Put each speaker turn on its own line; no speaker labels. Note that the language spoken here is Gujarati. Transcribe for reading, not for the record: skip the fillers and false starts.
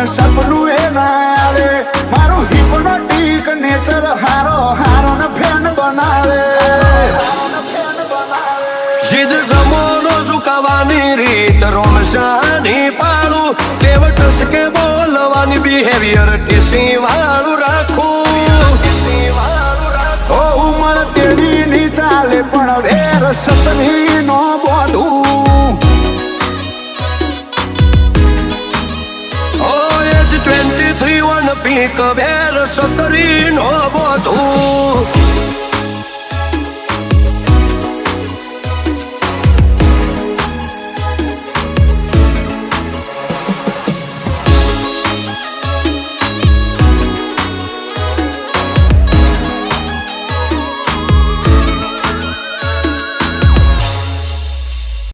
સપનું એ ના આવે મારું હિપ્નોટિક નેચર હારો હારો ને ફેન બનાવે
જીદ જમોનો ઝુકાવાની રીત રોમશાની પાડું કેવટ કે બોલવાની બિહેવિયર ટીસી વાળું રાખું
ઓ ઉમર તેની ની ચાલે પણ વેર સતની નો બોધું
ઓ એજ 23 વન પીક વેર સતરી નો બોધું